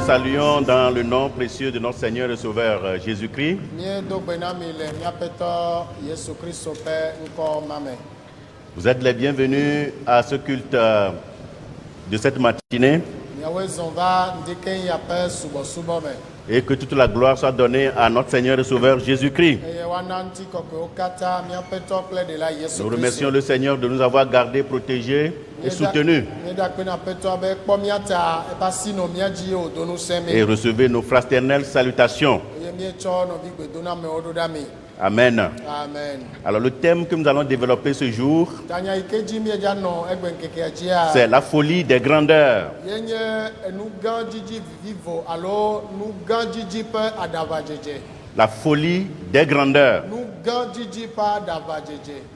saluons dans le nom précieux de notre Seigneur et Sauveur Jésus-Christ. Vous êtes les bienvenus à ce culte de cette matinée. Et que toute la gloire soit donnée à notre Seigneur et Sauveur Jésus-Christ. Nous remercions le Seigneur de nous avoir gardés, protégés et soutenus. Et recevez nos fraternelles salutations. Amen. Amen. Alors le thème que nous allons développer ce jour, c'est la folie des grandeurs. La folie des grandeurs.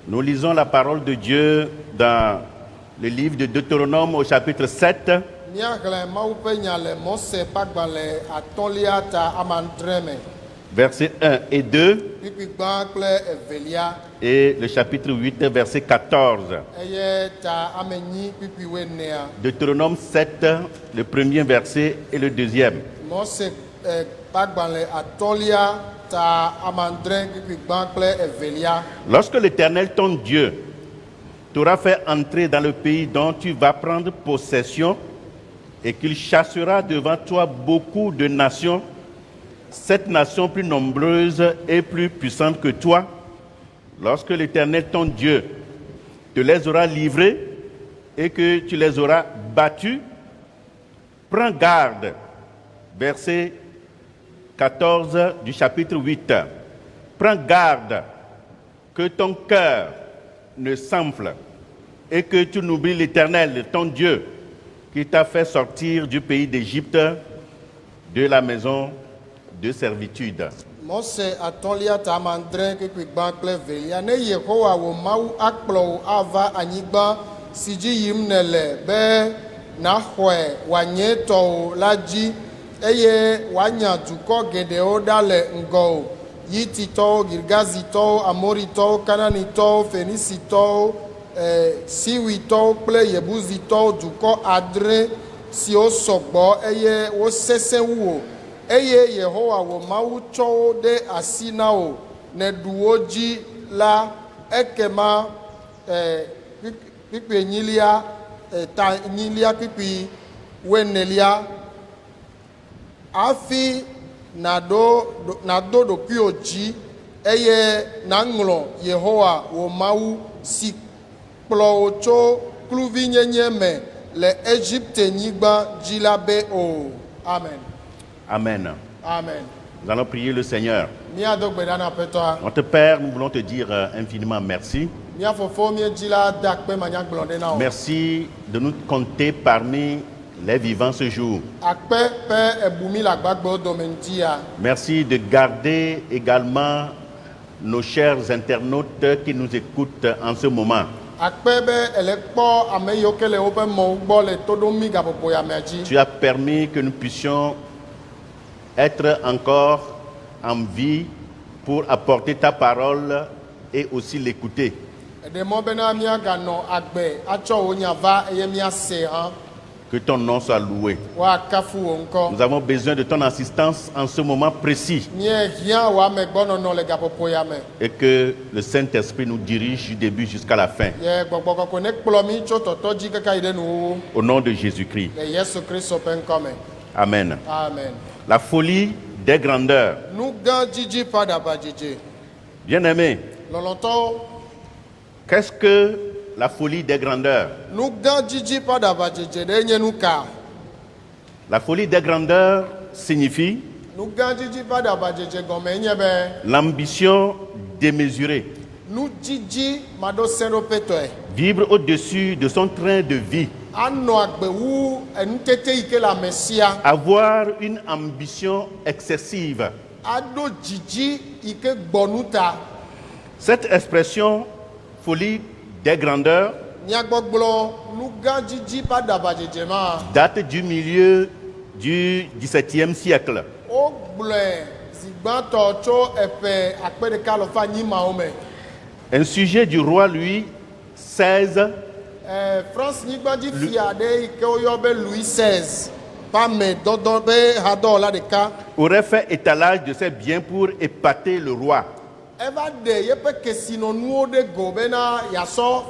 Nous lisons la parole de Dieu dans le livre de Deutéronome au chapitre 7. Versets 1 et 2 et le chapitre 8, verset 14. Deutéronome 7, le premier verset et le deuxième. Lorsque l'Éternel, ton Dieu, t'aura fait entrer dans le pays dont tu vas prendre possession et qu'il chassera devant toi beaucoup de nations, cette nation plus nombreuse et plus puissante que toi, lorsque l'Éternel, ton Dieu, te les aura livrés et que tu les auras battus, prends garde, verset 14 du chapitre 8, prends garde que ton cœur ne s'enfle et que tu n'oublies l'Éternel, ton Dieu, qui t'a fait sortir du pays d'Égypte, de la maison de servitude. Mose atolia tamandre ke kwigban kple velia ne Yehowa wo mawu akplɔ wo ava anyigba si dzi yim nele be naxɔe wanye tɔwo la dzi eye wanya dukɔ geɖewo ɖa le ŋgɔwo Yititɔwo, Girgazitɔwo, Amoritɔwo, Kananitɔwo, Fenisitɔwo, Siwitɔwo kple Yebuzitɔwo dukɔ adre siwo sɔgbɔ eye wosesẽ wu wo. Eye Yehowa wo mawu tsɔ wo ɖe asi na wo ne ɖu wo dzi la ekema kpikpi enyilia ta enyilia kpikpi wenelia hafi nado ɖokuiwo dzi eye naŋlɔ Yehowa wo mawu si kplɔ wo tso kluvinyenye me le Egyptenyigba dzi la be o. Amen. Amen. Amen. Nous allons prier le Seigneur. Notre Père, nous voulons te dire infiniment merci. Merci de nous compter parmi les vivants ce jour. Merci de garder également nos chers internautes qui nous écoutent en ce moment. Tu as permis que nous puissions être encore en vie pour apporter ta parole et aussi l'écouter. Que ton nom soit loué. Nous avons besoin de ton assistance en ce moment précis. Et que le Saint-Esprit nous dirige du début jusqu'à la fin. Au nom de Jésus-Christ. Amen. Amen. La folie des grandeurs. Bien-aimé, qu'est-ce que la folie des grandeurs? La folie des grandeurs signifie l'ambition démesurée. Vivre au-dessus de son train de vie. Avoir une ambition excessive. Cette expression folie des grandeurs date du milieu du XVIIe siècle. Un sujet du roi Louis XVI France Louis XVI pas me dɔdɔ be hadɔ la ɖeka. aurait fait étalage de ses biens pour épater le roi. Eva ɖe yeƒe kesinɔnuwo ɖe go bena yasɔ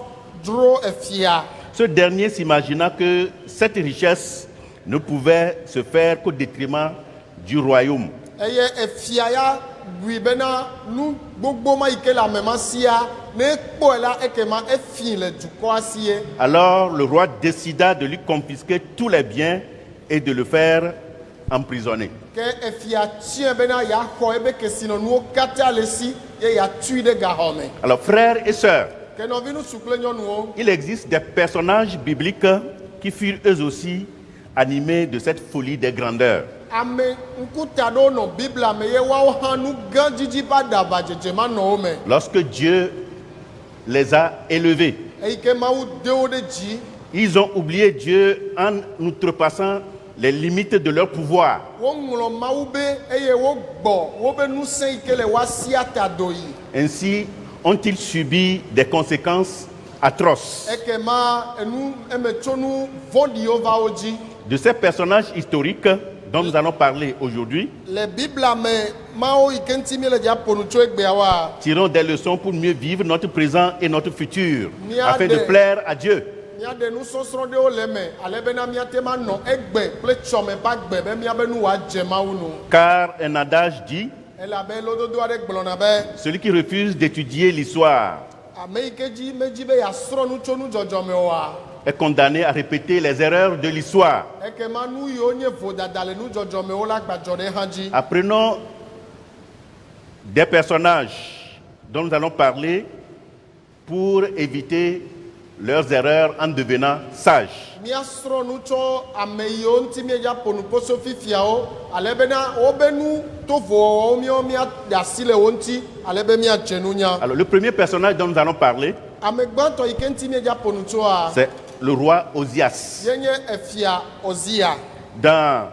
dzro efia. Ce dernier s'imagina que cette richesse ne pouvait se faire qu'au détriment du royaume. Eye efia ya gui bena nu gbogbo ma yi ke le ame ma sia ne kpɔe la ekema efi le dukɔa sie. Alors le roi décida de lui confisquer tous les biens et de le faire emprisonner. Ke efia tiɛ bena yaxɔ ebe kesinɔnuwo katã le si ye yatui ɖe gaxɔ me. Alors frères et sœurs, Ke nɔvi ŋutsu kple nyɔnuwo, il existe des personnages bibliques qui furent eux aussi animés de cette folie des grandeurs. ame ŋkuta ɖewo nɔ biblia me ye woawo hã nu gã dzidzi ba ɖaba dzedzema nɔ wo me. Lorsque Dieu les a élevés, Eyi ke Mawu de wo ɖe dzi, ils ont oublié Dieu en outrepassant les limites de leur pouvoir. woŋlɔ Mawu be eye wogbɔ wobe ŋusẽ yi ke le woasia ta do yi. Ainsi ont-ils subi des conséquences atroces. Ekema enu emetsonu vɔ̃ɖiwo va wo dzi. De ces personnages historiques dont nous allons parler aujourd'hui, Le biblia me Mawo yi ke ŋuti mi le dza ƒo nu tso egbeawoa, tirons des leçons pour mieux vivre notre présent et notre futur, Mia afin de de- plaire à Dieu. míaɖe nusɔsrɔ̃ ɖewo le me ale bena míate ma nɔ egbe kple tsɔme ƒe agbe be míabe nu wòadze Mawu nu. Car un adage dit, Elabe lododo aɖe gblɔna be celui qui refuse d'étudier l'histoire ame yi ke dzi medzi be yeasrɔ̃ nu tso nudzɔdzɔ me oa, est condamné à répéter les erreurs de l'histoire. ekema nu yiwo nye vodada le nudzɔdzɔ me wo la gbadzɔ ɖe hã dzi. Apprenons des personnages dont nous allons parler pour éviter leurs erreurs en devenant sages. Míasrɔ̃ nu tso ame yiwo ŋuti míedza ƒo nu kposo fifiawo ale bena wobe nu tovowo míawo míaɖe asi le wo ŋuti ale be míadze nunya. Alors le premier personnage dont nous allons parler, Ame gbãtɔ yi ke ŋuti míedza ƒo nu tsoa, c'est le roi Osias. ye nye efia Ozia. Dans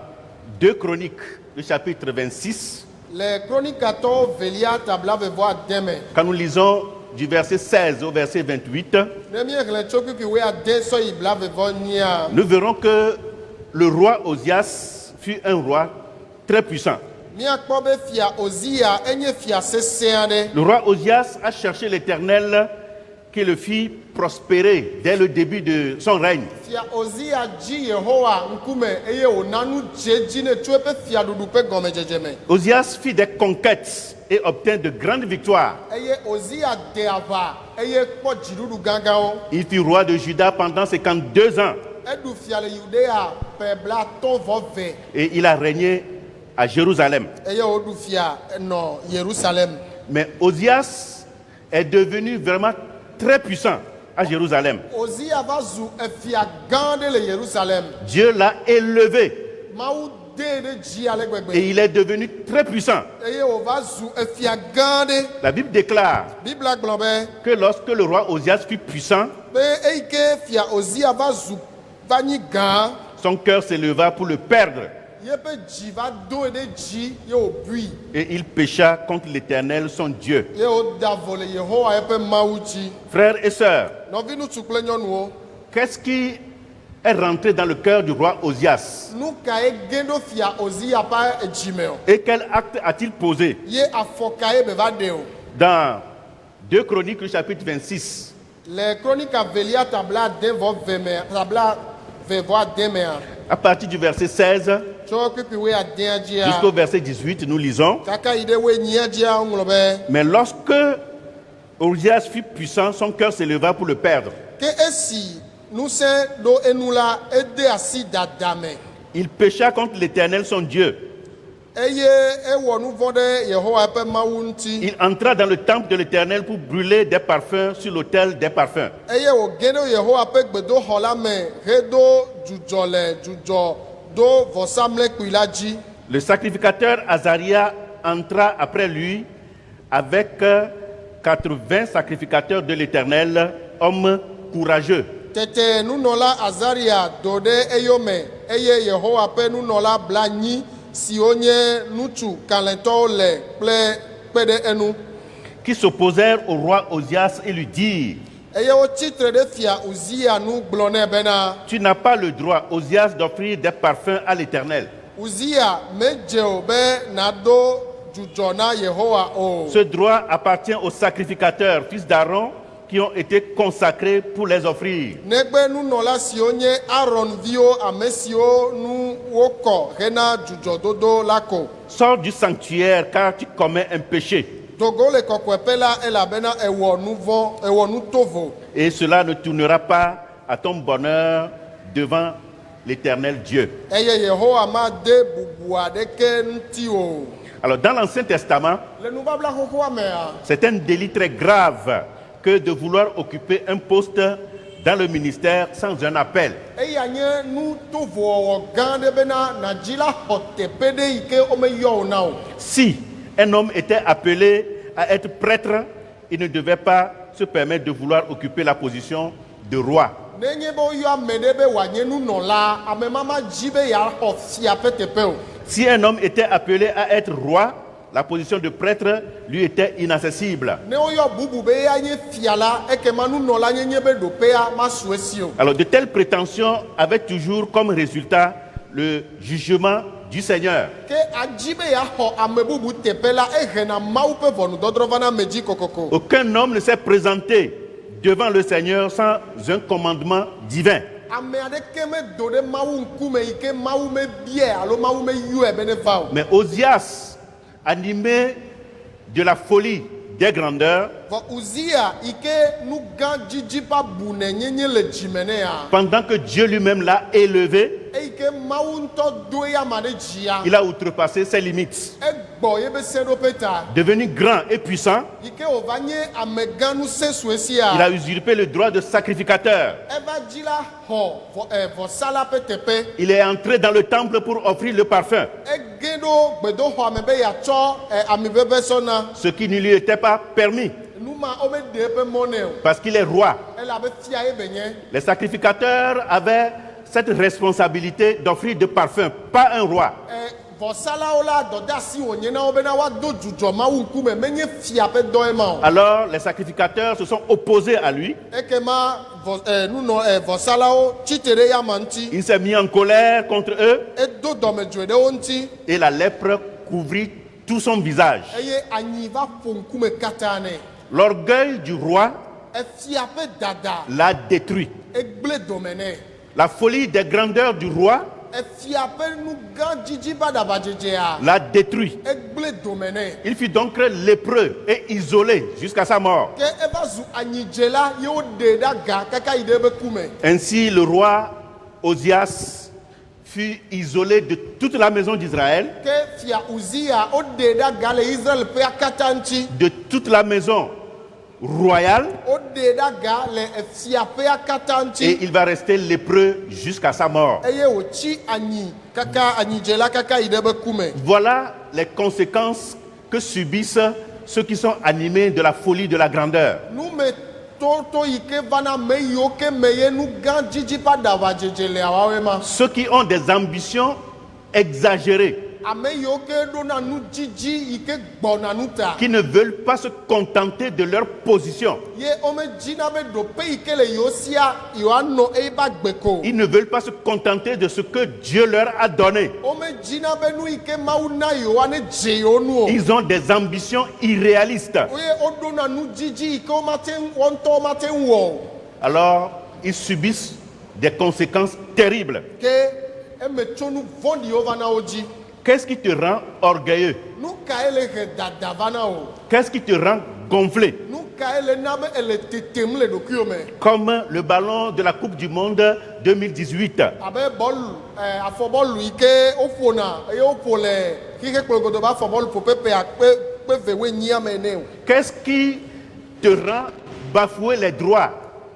2 Chroniques, le chapitre 26, Le kronikatɔwo velia tabla vevɔ ade me. quand nous lisons du verset 16 au verset 28, Ne míexlẽ tso kpikpi wo ade sɔ yi bla vevɔ nyia, nous verrons que le roi Osias fut un roi très puissant. míakpɔ be fia Ozia enye fia sesẽ aɖe. Le roi Osias a cherché l'Éternel qui le fit prospérer dès le début de son règne. Fia Ozia dzi Yehowa ŋkume eye wòna nu dze dzi ne tso eƒe fiaɖuɖu ƒe gɔmedzedze me. Osias fit des conquêtes et obtint de grandes victoires. Eye Ozia de aʋa eye kpɔ dziɖuɖu gãgãwo. Il fut roi de Juda pendant 52 ans Eɖu fia le Yudea ƒe blatɔ̃-vɔ-ve et il a régné à Jérusalem. eye wòɖu fia nɔ Yerusalem. Mais Osias est devenu vraiment très puissant à Jérusalem. Ozia va zu efia gã aɖe le Yerusalem. Dieu l'a élevé Mawu dee ɖe dzi ale gbegbe. et il est devenu très puissant. Eye wòva zu efia gã aɖe. La Bible déclare Biblia gblɔ be que lorsque le roi Osias fut puissant, be eyi ke fia Ozia va nyi gã, son cœur s'éleva pour le perdre yeƒe dzi va do ɖe dzi ye wòbui et il pécha contre l'Éternel son Dieu. ye wòda vo le Yehowa yeƒe Mawu dzi. Frères et sœurs, Nɔvi ŋutsu kple nyɔnuwo, qu'est-ce qui est rentré dans le cœur du roi Osias nu kae ge ɖo fia Ozia ƒe dzi me o? et quel acte a-t-il posé? Ye afɔ kae be va ɖe o? Dans 2 Chroniques, le chapitre 26, Le kronika velia tabla ade vɔ ve me, tabla ve vɔ ade mea, à partir du verset 16 tso kpikpi wo adea dzia jusqu'au verset 18, nous lisons. kaka yi ɖe wo enyia dzia woŋlɔ be Mais lorsque Osias fut puissant, son cœur s'éleva pour le perdre. ke esi ŋusẽ ɖo enu la ede asi dada me Il pécha contre l'Éternel son Dieu. eye ewɔ nu vɔ̃ ɖe Yehowa ƒe Mawu ŋuti Il entra dans le temple de l'Éternel pour brûler des parfums sur l'autel des parfums. eye wòge ɖe Yehowa ƒe gbedoxɔ la me hedo dzudzɔ le dzudzɔ do vɔsamlekpui la dzi. Le sacrificateur Azaria entra après lui avec 80 sacrificateurs de l'Éternel, hommes courageux. Tete nunɔla Azaria do ɖe eyome eye Yehowa ƒe nunɔla bla nyi siwo nye ŋutsu kalẽtɔwo le kple kpe ɖe enu. Qui s'opposèrent au roi Osias et lui dirent: eye wotsi tre ɖe fia Uzia nu gblɔ nɛ bena tu n'as pas le droit, Osias, d'offrir des parfums à l'Éternel. Uzia medze o be nado dzudzɔ na Yehowa o. Ce droit appartient aux sacrificateurs, fils d'Aaron, qui ont été consacrés pour les offrir. Negbe nunɔla siwo nye Aaron viwo ame siwo nu wokɔ hena dzudzɔdodo la ko. Sors du sanctuaire car tu commets un péché. Dogo le kɔkɔeƒe la elabena ewɔ nu vɔ̃, ewɔ nu tovo. Et cela ne tournera pas à ton bonheur devant l'Éternel Dieu. Eye Yehowa made bubu aɖeke ŋuti o. Alors dans l'Ancien Testament, Le nubabla xoxoa mea, c'est un délit très grave que de vouloir occuper un poste dans le ministère sans un appel. eya nye nu tovowɔwɔ gã aɖe bena nadzi la xɔ teƒe ɖe yi ke womeyɔ wo na o. Si un homme était appelé à être prêtre, il ne devait pas se permettre de vouloir occuper la position de roi. Nenye be woyɔ ame ɖe be wòanye nunɔla, ame ma madzi be yeaxɔ fia ƒe teƒe o. Si un homme était appelé à être roi, la position de prêtre lui était inaccessible. Ne woyɔ bubu be eya nye fia la, ekema nunɔla nyenye be ɖoƒea masu esi o. Alors de telles prétentions avaient toujours comme résultat le jugement du Seigneur. Ke adzi be yeaxɔ ame bubu teƒe la, ehena Mawu ƒe ʋɔnudɔdrɔ̃ vana ame dzi kokoko. Aucun homme ne s'est présenté devant le Seigneur sans un commandement divin. Ame aɖeke medo ɖe Mawu ŋkume yi ke Mawu mebiae alo Mawu meyɔe be neva o. Mais Osias, animé de la folie des grandeurs, Vɔ Uzia yi ke nu gã dzidzi ƒe abune nyenye le dzime nɛ ya, pendant que Dieu lui-même l'a élevé, eyi ke Mawu ŋutɔ do eya ma ɖe dzia, il a outrepassé ses limites. egbɔ yebe seɖoƒe ta, Devenu grand et puissant, yi ke wòva nye amegã nusesue il sia, a usurpé le droit de sacrificateur. eva dzi la xɔ vɔsala ƒe teƒe, Il est entré dans le temple pour offrir le parfum, ege ɖo gbedoxɔ me be yeatsɔ amiʋeʋẽ sɔna, ce qui ne lui était pas permis nu ma womeɖe eƒe mɔ nɛ o, parce qu'il est roi. elabe fia ye be nye. Les sacrificateurs avaient cette responsabilité d'offrir des parfums, pas un roi. Vɔsalawo la dɔdeasi wònye na wo bena woado dzudzɔ Mawu ŋkume, menye fia ƒe dɔ ye ma o. Alors les sacrificateurs se sont opposés à lui. Ekema vɔsalawo tsitre ɖe yama ŋuti, Il s'est mis en colère contre eux edo dɔmedzoe ɖe wo ŋuti, et la lèpre couvrit tout son visage. eye anyi va ƒo ŋkume katã nɛ. L'orgueil du roi Efia ƒe dada l'a détruit. egblẽ dome nɛ. La folie des grandeurs du roi Efia ƒe nu gã dzidzi ƒe aɖabadzedzea l'a détruit. egblẽ dome nɛ. Il fut donc lépreux et isolé jusqu'à sa mort. Ke eva zu anyidzela ye woɖe ɖe aga kaka yi ɖe eƒe kume. Ainsi, le roi Osias fut isolé de toute la maison d'Israël, Ke fia Uzia woɖe ɖe aga le Israel ƒea katã ŋuti. de toute la maison royale, Woɖe ɖe aga le efia ƒea katã et ŋuti, il va rester lépreux jusqu'à sa mort. eye wòtsi anyi kaka anyidzela kaka yi ɖe eƒe kume. Voilà les conséquences que subissent ceux qui sont animés de la folie de la grandeur. Nume to yi ke vana ame yiwo ke me ye nu gã dzidzi ƒe aɖabadzedze le awawe ma. Ceux qui ont des ambitions exagérées, Ame yiwo ke ɖona nu dzidzi yi ke gbɔna nu ta. qui ne veulent pas se contenter de leur position. Ye womedzina be ɖoƒe yi ke le yewo sia yewoanɔ eƒe agbe ko. Ils ne veulent pas se contenter de ce que Dieu leur a donné. Womedzina be nu yi ke Mawu na yewoa ne dze yewo nu o. Ils ont des ambitions irréalistes. Oye woɖona nu dzidzi yi ke wo ŋutɔwo mate ŋu wɔ o. Alors, ils subissent des conséquences terribles. Ke eme tso nu vɔ̃ɖiwo va na wo dzi. Qu'est-ce qui te rend orgueilleux? Nu ka ele he dada va na wo? Qu'est-ce qui te rend gonflé? Nu ka ele na be ele tetem le ɖokuiwo me? Comme le ballon de la Coupe du Monde 2018. Abe bɔlu afɔbɔlu yi ke woƒona eye woƒo le xixe kplɔgodo be afɔbɔlu ƒoƒeƒea kpe vewoe nyia me ene o. Qu'est-ce qui te rend bafouer les droits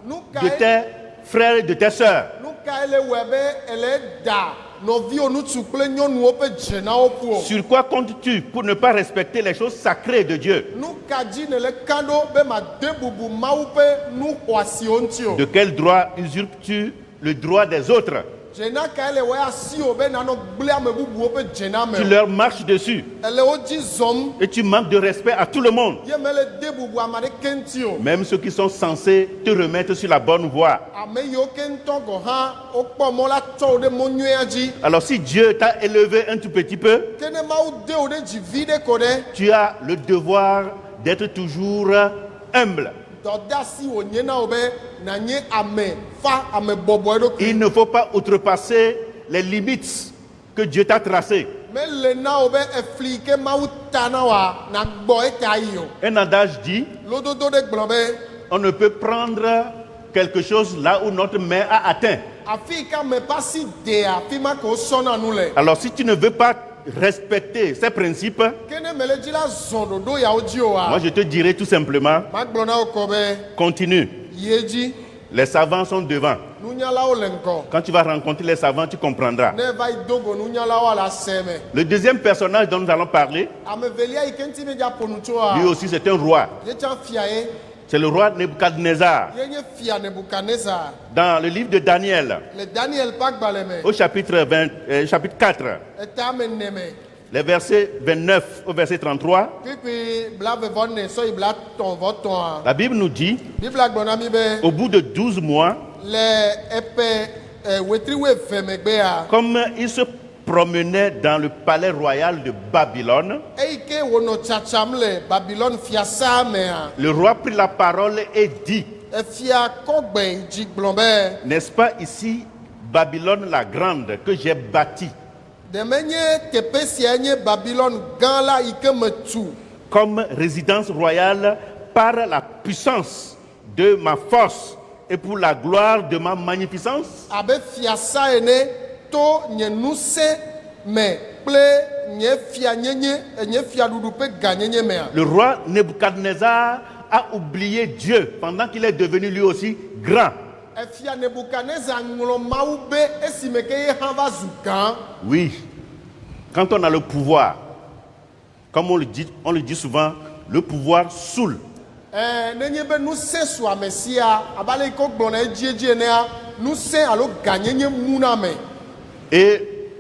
Nu de tes frères et de tes sœurs? nu ka ele wɔe be ele da nɔviwo ŋutsu kple nyɔnuwo ƒe dze na wo ƒo. Sur quoi comptes-tu pour ne pas respecter les choses sacrées de Dieu? Nu ka dzi ne le ka ɖo be made bubu Mawu ƒe nu xɔasiwo ŋuti o? De quel droit usurpes-tu le droit des autres? Dzena ka ele wɔya si o be nanɔ gblẽ ame bubuwo ƒe dzena me. Tu leur marches dessus Ele wo dzi zɔm. et tu manques de respect à tout le monde. Ye mele de bubu ame ɖeke ŋuti o. Même ceux qui sont censés te remettre sur la bonne voie. Ame yiwo ke ŋutɔ gɔ hã wokpɔ mɔ la tsɔ wo ɖe mɔ nyuia dzi. Alors si Dieu t'a élevé un tout petit peu, Ke ne Mawu de wo ɖe dzi vi ɖe ko ɖe. tu as le devoir d'être toujours humble. Dɔdeasi wònye na wo be nànye ame fa ame bɔbɔe ɖokui. Il ne faut pas outrepasser les limites que Dieu t'a tracées. Mele na wo be efli ke Mawu ta na woa nagbɔ eta yi o. Un adage dit, Lododo ɖe gblɔ be on ne peut prendre quelque chose là où notre main a atteint. afi ka me ƒe asi dea afi ma ke wosɔna nu le. Alors si tu ne veux pas respecter ces principes, Ke ne mele dzi la zɔ ɖoɖo yawo dzi o moi wa. je te dirai tout simplement, Magblɔ na wo kɔ be continue. yie dzi. Les savants sont devant. Nunyalawo le ŋgɔ. Quand tu vas rencontrer les savants, tu comprendras. Ne va yi dogo nunyalawo le ase me. Le deuxième personnage dont nous allons parler, Ame velia yi ke ŋuti mi dza ƒo nu tso lui wa. aussi c'est un roi. Ye tsã fia ye. C'est le roi Nebuchadnezzar. Ye nye fia Nebukadnezar. Dans le livre de Daniel, Le Daniel ƒe agbalẽ me. au chapitre 4, Eta me ne me. les versets 29 au verset 33, Kpikpi blavevɔne sɔ yi bla tɔn vɔ tɔ̃a. la Bible nous dit, Bibla gblɔ na mi be au bout de 12 mois, le eƒe wetri wuieve megbea. comme il se promenait dans le palais royal de Babylone, Eyi ke wònɔ tsatsam le Babylone fiasa mea. le roi prit la parole et dit, Efia kɔgbe yi dzi gblɔ be. n'est-ce pas ici Babylone la grande que j'ai bâtie Deme nye teƒe sia nye Babylone gã la yi ke metu. comme résidence royale par la puissance de ma force et pour la gloire de ma magnificence? Abe fiasa ene to nye ŋusẽ me kple nye fianyenye nye fiaɖuɖu ƒe gãnyenye mea. Le roi Nebuchadnezzar a oublié Dieu pendant qu'il est devenu lui aussi grand. Efia Nebukadnezar ŋlɔ Mawu be esime ke ye hã va zu gã. Oui, quand on a le pouvoir, comme on le dit souvent, le pouvoir saoule. Nenye be ŋusẽ su ame sia abe ale yi ke wogblɔna edzi enea ŋusẽ alo gãnyenye muna ame. Et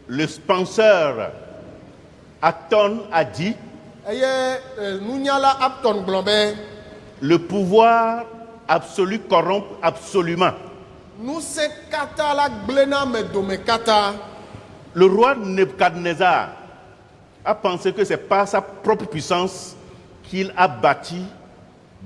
le penseur Acton a dit, Eye nunyala Apton gblɔ be le pouvoir absolu corrompt absolument. ŋusẽ katã la gblẽna ame dome katã. Le roi Nebuchadnezzar a pensé que c'est par sa propre puissance qu'il a bâti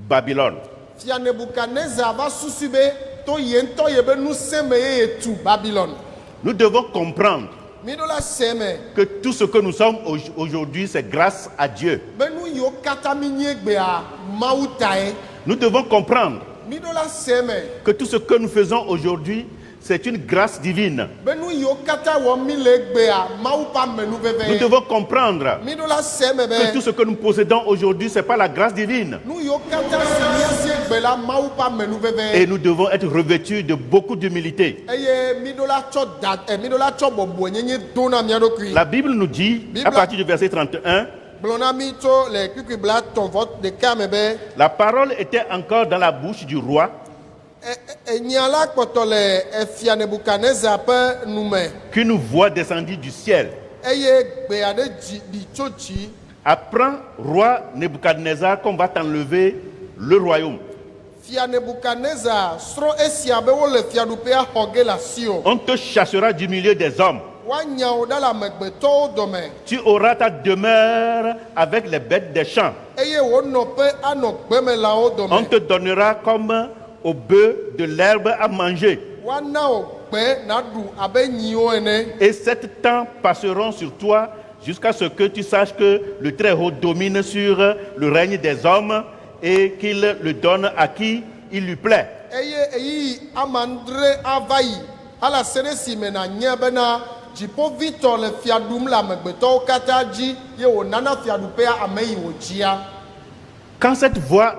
Babylone. Fia Nebukadnezar va susu be to ye ŋutɔ ye be ŋusẽ me ye tu Babylone. Nous devons comprendre Mi ɖo la se me que tout ce que nous sommes aujourd'hui, c'est grâce à Dieu. be nu yiwo katã mi nye gbea Mawu tae. Nous devons comprendre Mi ɖo la se me que tout ce que nous faisons aujourd'hui, c'est une grâce divine. be nu yiwo katã wɔm mi le gbea Mawu ƒe Nous amenuveve. devons comprendre Mi ɖo la se me que tout be ce que nous possédons aujourd'hui, c'est pas la grâce divine. nu yiwo katã si míasie gbe la Mawu ƒe Et amenuveve. nous devons être revêtus de beaucoup d'humilité. Eye mi ɖo la tsɔ bɔbɔ nyenye do na mía ɖokui. La Bible nous dit, à partir du verset 31, Gblɔ na mi tso le kpikpi bla tɔn vɔ ɖeka me be la parole était encore dans la bouche du roi enya la kpɔtɔ le efia Nebukadnezar ƒe nu me. qu'une voix descendit du ciel. Eye gbe aɖe ɖi tso dzi. Apprends, roi Nebuchadnezzar, qu'on va t'enlever le royaume. Fia Nebukadnezar srɔ̃ esia be wole fiaɖuƒea xɔ ge le asiwò. On te chassera du milieu des hommes. Woanya wò ɖe le amegbetɔwo dome. Tu auras ta demeure avec les bêtes des champs. Eye wò nɔƒe anɔ gbemelãwo On dome. te donnera comme au bœuf de l'herbe à manger. Woana wò gbe naɖu abe nyiwo ene. Et 7 temps passeront sur toi jusqu'à ce que tu saches que le Très-Haut domine sur le règne des hommes et qu'il le donne à qui il lui plaît. Eye eyi amandre ava yi. Ala se ɖe si me nanya bena dziƒovitɔ le fia ɖum le amegbetɔwo katã dzi ye wònana fiaɖuƒea ame yi wòdzia. Quand cette voix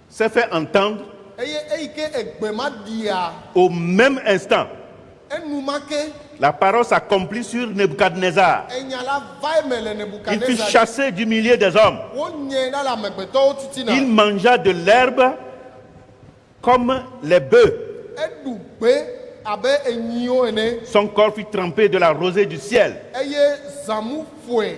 s'est fait entendre, Eye eyi ke egbe ma ɖia au même instant, enumake la parole s'accomplit sur Nebuchadnezzar. enya la va eme le Il fut Nebukadnezar. chassé du milieu des hommes. Wonye ɖa le amegbetɔwo titina. Il mangea de l'herbe comme les bœufs. Eɖu gbe abe enyiwo ene. Son corps fut trempé de la rosée du ciel, Eye zamu foe.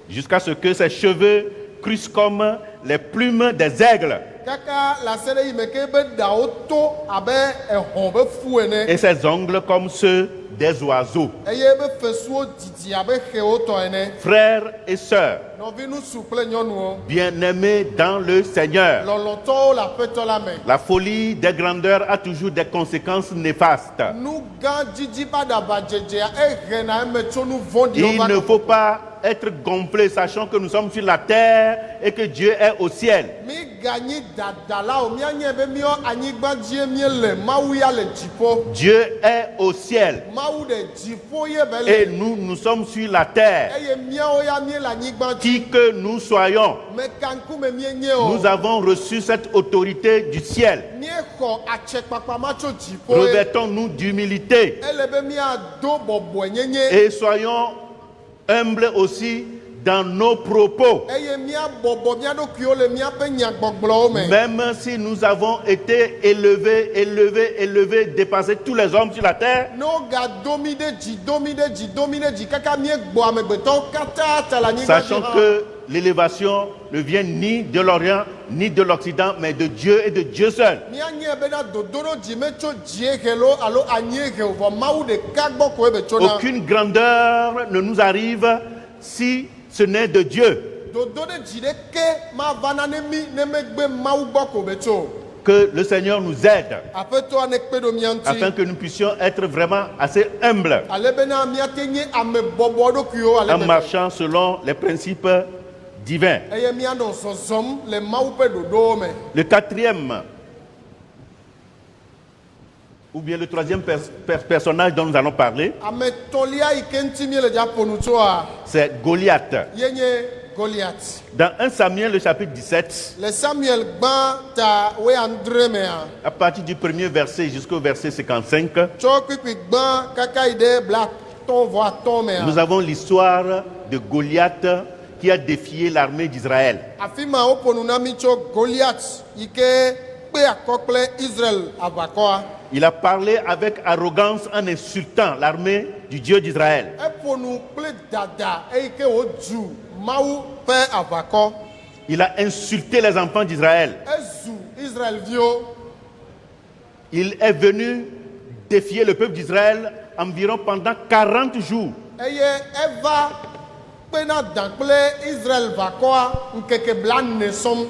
jusqu'à ce que ses cheveux crussent comme les plumes des aigles Kaka la sede yi me ke be dawo to abe ehon be fu ene. et ses ongles comme ceux des oiseaux. Eye be fesuwo didi abe xewo tɔ ene. Frères et sœurs, Nɔvinu su kple nyɔnuwo. bien-aimés dans le Seigneur, Lɔlɔtɔwo le aƒetɔ la me. la folie des grandeurs a toujours des conséquences néfastes. Nu gã dzidzi ba ɖaba dzedzea ehena eme tso nu vɔ̃ɖiwo Il va ne nɔ. faut pas être gonflé, sachant que nous sommes sur la terre et que Dieu est au ciel. Mi ganyi dadala o mianye be miɔ anyigba dzie miele Mawu ya le dziƒo. Dieu est au ciel Mawu de dziƒo ye be et le. nous sommes sur la terre. Eye miawo ya miele anyigba dzi. Qui que nous soyons, Me kankume mienye o. nous avons reçu cette autorité du ciel. Miexɔ atsekpakpa ma tso dziƒo ye. Revêtons-nous d'humilité Ele be miado bɔbɔe nyenye. et soyons humbles aussi dans nos propos. Eye miabɔbɔ mia ɖokuiwo le miaƒe nyagbɔgblɔwo me. Même si nous avons été élevés, dépassé tous les hommes sur la terre, Ne wogadomi ɖe dzi domi ɖe dzi domi ɖe dzi kaka miegbɔ amegbetɔwo katã ta le anyigba dzi sachant hã. que l'élévation ne vient ni de l'Orient ni de l'Occident, mais de Dieu et de Dieu seul. Mianye bena dodoɖo dzi metso dziehe lo alo anyiehe o vɔ Mawu ɖeka gbɔ koe be tsona. Aucune grandeur ne nous arrive si ce n'est de Dieu. Dodo ɖe dzi ɖeke mava na ne mi ne megbe Mawu gbɔ ko be tso. Que le Seigneur nous aide Aƒetɔa ne kpe ɖo mia afin ŋuti. que nous puissions être vraiment assez humbles Ale bena miate nye ame bɔbɔ ɖokuiwo ale en gbegbe. marchant selon les principes divins. Eye mianɔ zɔzɔm le Mawu ƒe ɖoɖowo me. Le quatrième, ou bien le troisième personnage dont nous allons parler, Ame tɔlia yi ke ŋuti miele dza ƒo nu tsoa, c'est Goliath. ye nye Goliath. Dans 1 Samuel, le chapitre 17, Le Samuel gbã ta woeandre mea, à partir du premier verset jusqu'au verset 55, tso kpikpi gbã kaka yi ɖe blatɔ vɔ atɔ mea. nous avons l'histoire de Goliath qui a défié l'armée d'Israël. Afi ma woƒo nu na mi tso Goliath yi ke kpe akɔ kple Israel aʋakɔa. Il a parlé avec arrogance en insultant l'armée du Dieu d'Israël. Eƒo nu kple dada eyi ke wòdzu Mawu ƒe aʋakɔ. Il a insulté les enfants d'Israël. Ezu Israelviwo. Il est venu défier le peuple d'Israël environ pendant 40 jours. Eye eva kpena dan kple Israel ʋakɔa ŋkeke blane sɔm.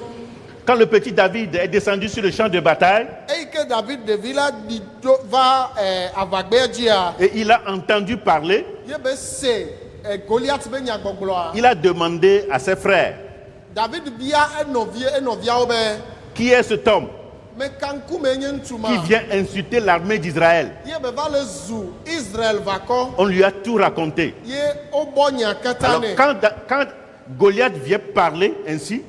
Quand le petit David est descendu sur le champ de bataille Eyi ke David ɖevi la ɖi do va aʋagbea dzia, et il a entendu parler, ye be se Goliath be nyagbɔgblɔa. il a demandé à ses frères, David bia enɔviawo be, qui est cet homme me ka ŋkume nye ŋutsu ma. qui vient insulter l'armée d'Israël? Ye be va le zu Israel ʋakɔ. On lui a tout raconté. Ye wobɔ nya katã Alors nɛ. quand Goliath vient parler ainsi,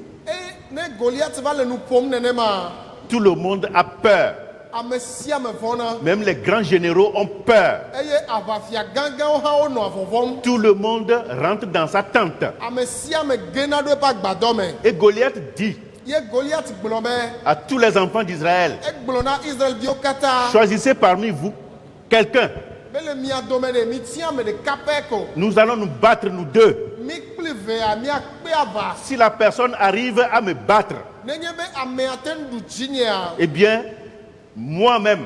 Ne Goliath va le nu ƒom nenema, tout le monde a peur. ame sia ame vɔna. Même les grands généraux ont peur. Eye aʋafia gãgãwo hã wonɔ vɔvɔm. Tout le monde rentre dans sa tente. Ame sia ame gena ɖo eƒe agbadɔ me. Et Goliath dit Ye Goliath gblɔ be, à tous les enfants d'Israël, egblɔ na Israelviwo katã choisissez parmi vous quelqu'un. be le mia dome ɖe mitia ame ɖeka pɛ ko. Nous allons nous battre, nous deux. Mi kpli vea miakpe ava. Si la personne arrive à me battre, Nenye be amea te ŋu ɖu dzinyea, eh bien, moi-même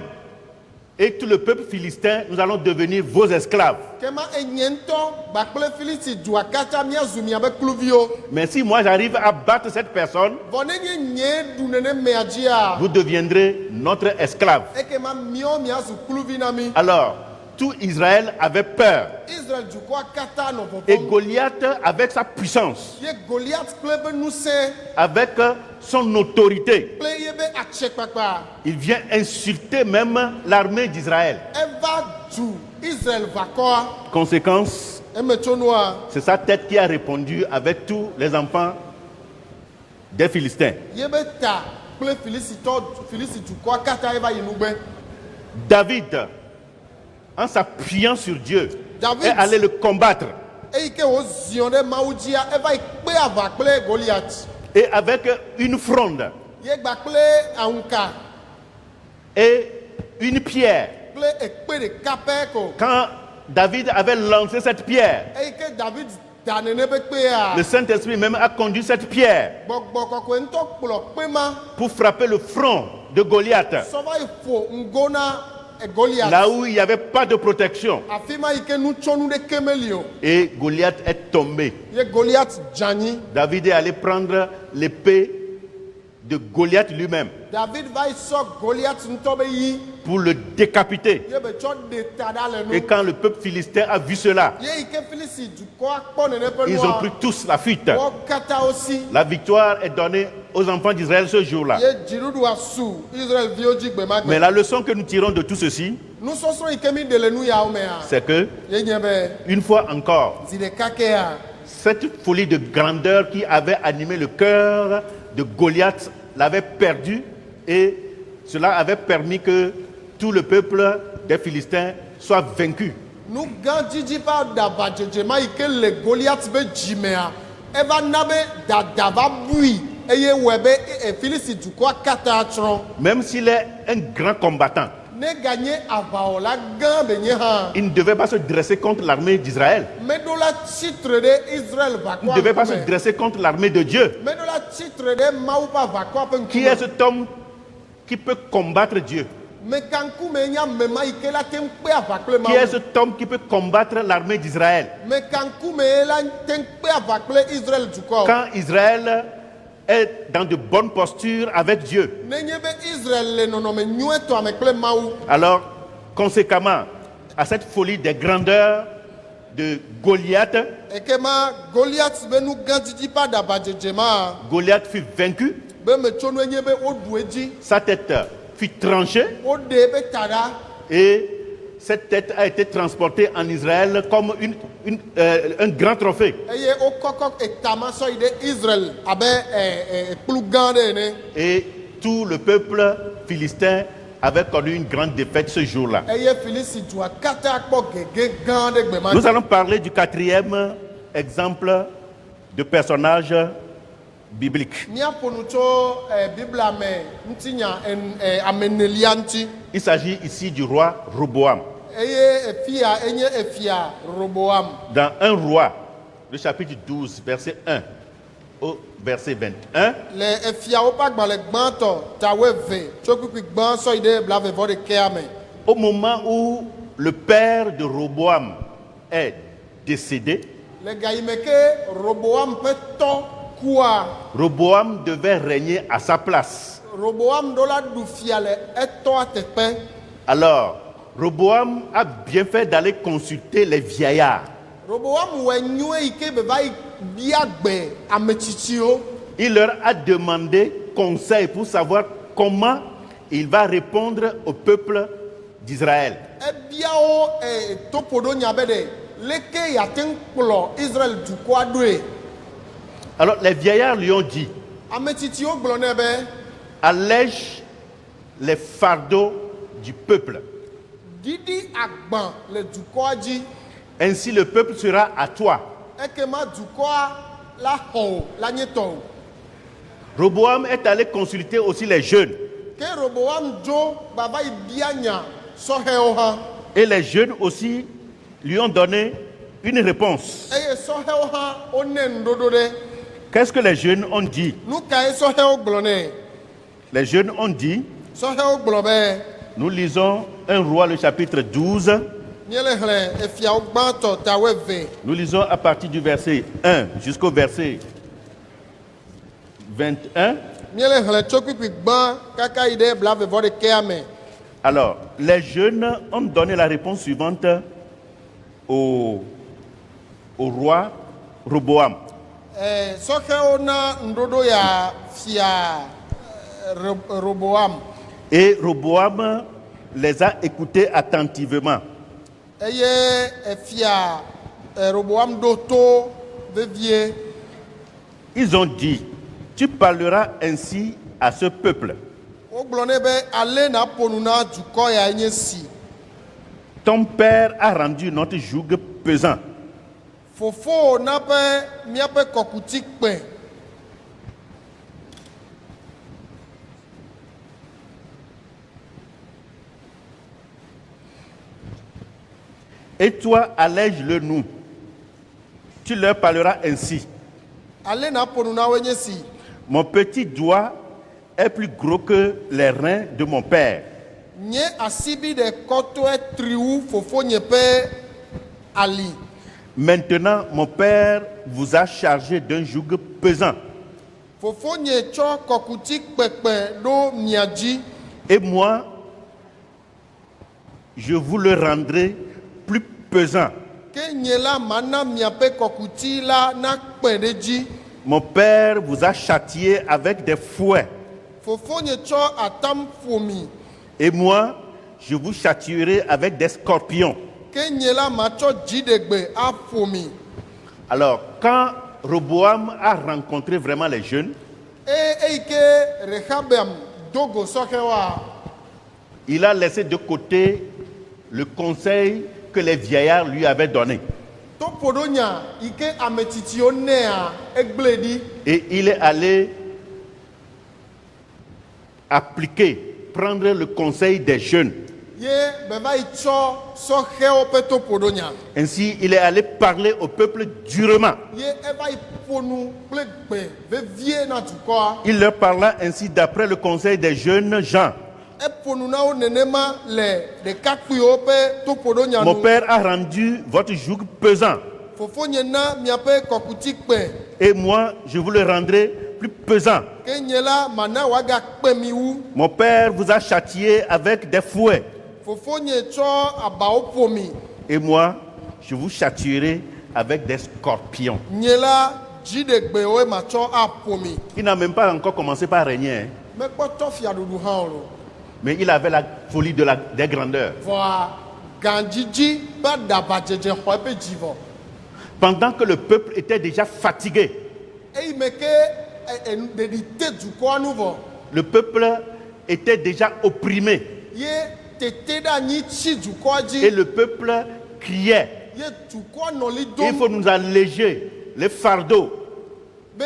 et tout le peuple philistin, nous allons devenir vos esclaves. kema enye ŋutɔ kpakple Filisti dua katã miazu miabe kluviwo. Mais si moi j'arrive à battre cette personne, Vɔ nenye nye ɖu nenemea dzia, vous deviendrez notre esclave. ekema miawo miazu kluvi na mi. Alors, tout Israël avait peur. Israel dukɔa katã nɔ Et vɔvɔm. Goliath, avec sa puissance, Ye Goliath kple eƒe ŋusẽ avec son autorité, kple yebe atsekpakpa, il vient insulter même l'armée d'Israël. eva dzu Israel ʋakɔa. Conséquence, Eme tso nua, c'est sa tête qui a répondu avec tous les enfants des Philistins. yebe ta kple Filisti dukɔa katã eva yi nugbe. David, en s'appuyant sur Dieu, David. est allé le combattre. Eyi ke woziɔ ɖe Mawu dzia, eva yi kpe ava kple Goliath. Et avec une fronde Ye gba kple aŋuka et une pierre, kple kple ekpe ɖeka pɛ ko. Quand David avait lancé cette pierre, Eyi ke David da nene be kpea. le Saint-Esprit même a conduit cette pierre Gbɔgbɔ kɔkɔe ŋutɔ kplɔ kpe ma. pour frapper le front de Goliath, Sɔ va yi ƒo ŋgo na Goliath. là où il n'y avait pas de protection. Afi ma yi ke nutsɔnu ɖeke meli o. Et Goliath est tombé. Ye Goliath dzanyi. David est allé prendre l'épée de Goliath lui-même David va yi sɔ Goliath ŋutɔ be yi. pour le décapiter. Ye be tsɔ ɖe ta ɖa le Et nu. quand le peuple philistin a vu cela, Ye yi ke Filisi dukɔa kpɔ nene ƒe ils ont nua. pris tous la fuite. Wo katã wosi. La victoire est donnée aux enfants d'Israël ce jour-là. Ye dziɖuɖua su Israelviwo dzi gbe ma Mais gbe. la leçon que nous tirons de tout ceci, Nusɔsrɔ̃ yi ke mi ɖe le nu yawo mea. c'est que, Ye nye be une fois encore, zi ɖeka kea. cette folie de grandeur qui avait animé le cœur de Goliath l'avait perdu, et cela avait permis que tout le peuple des Philistins soit vaincu. Nu gã dzidzi ƒe aɖabadzedze ma yi ke le Goliath be dzimea, eva na be dada va bui eye wɔe be Filisi dukɔa katã tsrɔ̃. Même s'il est un grand combattant, Ne ganye aʋawɔla gã benye hã, il ne devait pas se dresser contre l'armée d'Israël. meɖo la tsitre ɖe Israel Il ne ʋakɔa devait pas se ŋkume. dresser contre l'armée de Dieu. Meɖo la tsitre ɖe Mawu ƒe aʋakɔa ƒe Qui est ŋkume. cet homme qui peut combattre Dieu? Mekankume nye ame ma yi ke la te ŋu kpe aʋa kple Qui est Mawu. cet homme qui peut combattre l'armée d'Israël? Mekankume ye la te ŋu kpe aʋa kple Israel dukɔ. Quand Israël est dans de bonnes postures avec Dieu, Nenye be Israel le nɔnɔme nyuietɔ me kple Mawu. alors conséquemment à cette folie des grandeurs de Goliath, Ekema Goliath be nu gã dzidzi ƒe aɖabadzedze ma. Goliath fut vaincu, Be metsonu enye be woɖu edzi. sa tête fut tranchée Woɖe ebe ta ɖa. et cette tête a été transportée en Israël comme un grand trophée. Eye wokɔkɔ etama sɔ yi ɖe Israel abe kplu gã ɖe ene. Et tout le peuple philistin avait connu une grande défaite ce jour-là. Eye Filisi dua katã kpɔ gege gã ɖe gbe ma Nous dzi. allons parler du quatrième exemple de personnage biblique. Míaƒo nu tso Biblia me ŋutinya ame nelia ŋuti. Il s'agit ici du roi Roboam. Eye efia enye efia Roboam. Dans 1 roi, le chapitre 12, verset 1 au verset 21, Le efiawo ƒe agbalẽ gbãtɔ tawo eve tso kpukpui gbã sɔ yi ɖe blaeve-vɔ-ɖekɛa me. au moment où le père de Roboam est décédé, Le gayime ke Roboam ƒe tɔ kua, Roboam devait régner à sa place. Roboam ɖo la ɖu fia le etɔa teƒe. Alors, Roboam a bien fait d'aller consulter les vieillards. Roboam wɔ nyuie yi ke be va yi bia gbe ame tsitsiwo. Il leur a demandé conseil pour savoir comment il va répondre au peuple d'Israël. Ebia wo toƒoɖo nya be ɖe leke yate ŋu kplɔ Israel dukɔa ɖoe. Alors, les vieillards lui ont dit, Ame tsitsiwo gblɔ nɛ be allège les fardeaux du peuple. ɖiɖi agbã le dukɔa dzi. Ainsi, le peuple sera à toi. Ekema dukɔa la xɔ o la nye tɔ o. Roboam est allé consulter aussi les jeunes. Ke Roboam dzo gbava yi bia nya sɔhɛwo hã. Et les jeunes aussi lui ont donné une réponse. Eye sɔhɛwo hã wonɛ ŋuɖoɖo ɖe. Qu'est-ce que les jeunes ont dit? Nu kae sɔhɛwo gblɔ nɛ? Les jeunes ont dit, Sɔhɛwo gblɔ be nous lisons 1 roi le chapitre 12, míele xlẽ efiawo gbãtɔ tawo eve. nous lisons à partir du verset 1 jusqu'au verset 21. Míele xlẽ tso kpukpui gbã kaka yi ɖe blaeve-vɔ-ɖekɛa me. Alors, les jeunes ont donné la réponse suivante au roi Roboam. Sɔhɛwo na ŋuɖoɖo ya fia Roboam. Et Roboam les a écoutés attentivement. Eye efia Roboam ɖo to vevie. Ils ont dit, tu parleras ainsi à ce peuple. Wogblɔ nɛ be ale na ƒo nu na dukɔ ya nye si. Ton père a rendu notre joug pesant. Fofo na be míaƒe kɔkuti kpẽ. Et toi, allège-le nous. Tu leur parleras ainsi. ale na ƒo nu na woe nye si. Mon petit doigt est plus gros que les reins de mon père. Nye asibi ɖeka toe tri wu fofonye ƒe ali. Maintenant, mon père vous a chargé d'un joug pesant. Fofonye tsɔ kɔkuti kpekpe ɖo mia dzi. Et moi, je vous le rendrai plus pesant. Ke nye la mana miaƒe kɔkuti la nakpe ɖe dzi. Mon père vous a châtié avec des fouets. Fofonye tsɔ atam ƒomi. Et moi, je vous châtierai avec des scorpions. Ke nye la matsɔ dziɖegbe aƒomi. Alors, quand Roboam a rencontré vraiment les jeunes, Eyi ke Rehabeam dogo sɔhɛ wa. il a laissé de côté le conseil que les vieillards lui avaient donné. To ƒo ɖo nya yi ke ame tsitsiwo nea egble ɖi. Et il est allé prendre le conseil des jeunes. Ye beva yi tsɔ sɔhɛwo ƒe to ƒo ɖo nya. Ainsi, il est allé parler au peuple durement. Ye eva yi ƒo nu kple gbe vevie na dukɔa. Il leur parla ainsi d'après le conseil des jeunes gens. Eƒo nu na wo nenema le ɖekakpuiwo ƒe to ƒo ɖo nya Mon nu. père a rendu votre joug pesant. Fofonye na miaƒe kɔkuti kpe. Et moi, je vous le rendrai plus pesant. Ke nye la mana woagakpe mi wu. Mon père vous a châtié avec des fouets. Fofonye tsɔ abawo ƒomi. Et moi, je vous châtierai avec des scorpions. Nye la dziɖegbewoe matsɔ aƒomi. Il n'a même pas encore commencé par régner, hein. Mekpɔtɔ fiaɖuɖu hã o lo. Mais il avait la folie des grandeurs. Vɔa gãdzidzi ƒe ɖabadzedze xɔ eƒe dzi vɔ. Pendant que le peuple était déjà fatigué, Eyi me ke ɖeɖi te dukɔa nu vɔ. le peuple était déjà opprimé Ye tete ɖe anyi tsi dukɔa et dzi. le peuple criait. Ye dukɔa nɔli Il faut dom nous alléger les fardeaux. be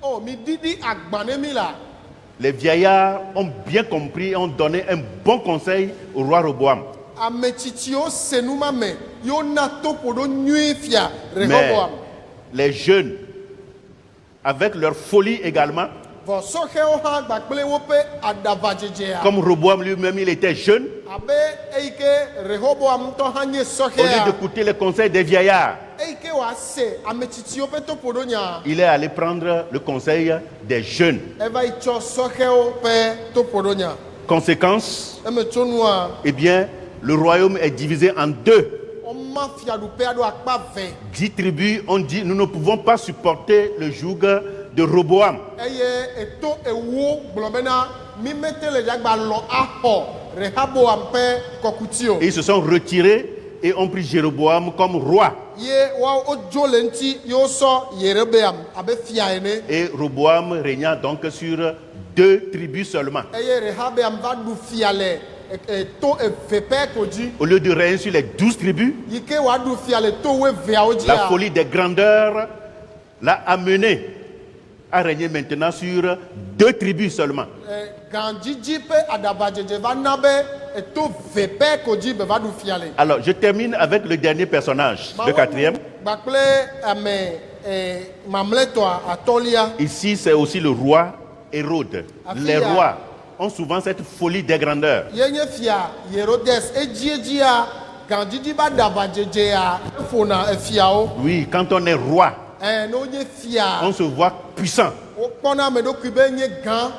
o mi ɖiɖi agba ne mi la. Les vieillards ont bien compris et ont donné un bon conseil au roi Roboam. Ame tsitsiwo se nu ma me yewo na to ƒo ɖo nyui fia Mais Rehoboam. les jeunes, avec leur folie également, Vɔ sɔhɛwo hã gbakple woƒe aɖavadzedzea. comme Roboam lui-même, il était jeune, Abe eyi ke Rehoboam ŋutɔ hã nye au lieu sɔhɛa. d'écouter les conseils des vieillards, Eyi ke wòase ame tsitsiwo ƒe to ƒo ɖo nya. il est allé prendre le conseil des jeunes. Eva yi tsɔ sɔhɛwo ƒe to ƒo ɖo nya. Conséquence, Eme tso nua. eh bien, le royaume est divisé en deux. Woma fiaɖuƒea ɖo akpa ve. 10 tribus ont dit, nous ne pouvons pas supporter le joug de Roboam. Eye eto ewo gblɔ bena mi mete le dzagba lɔ axɔ Rehoboam ƒe kɔkuti o. Et ils se sont retirés et ont pris Jéroboam comme roi. Ye woawo wodzo le ŋuti ye wosɔ Yerobeam abe fia ene. Et Roboam régna donc sur 2 tribus seulement. Eye Rehoboam va ɖu fia le to eve ƒe ko dzi. Au lieu de régner sur les 12 tribus, Yi ke wòaɖu fia le to wo eveawo la dzia. folie des grandeurs l'a amené à régner maintenant sur 2 tribus seulement. Gãdzidzi ƒe aɖabadzedze va na be eto ve ƒe ko dzi be va ɖu fia le. Alors, je termine avec le dernier personnage, le quatrième. Gbakple ame mamlɛtɔa atɔlia. Ici, c'est aussi le roi Hérode. Afia. Les rois ont souvent cette folie des grandeurs. Ye nye fia Herodes edziedzia gãdzidzi ba ɖabadzedzea efona efiawo. Oui, quand on est roi, Ne wonye fia. on se voit puissant, Wokpɔna ame ɖokui be nye gã.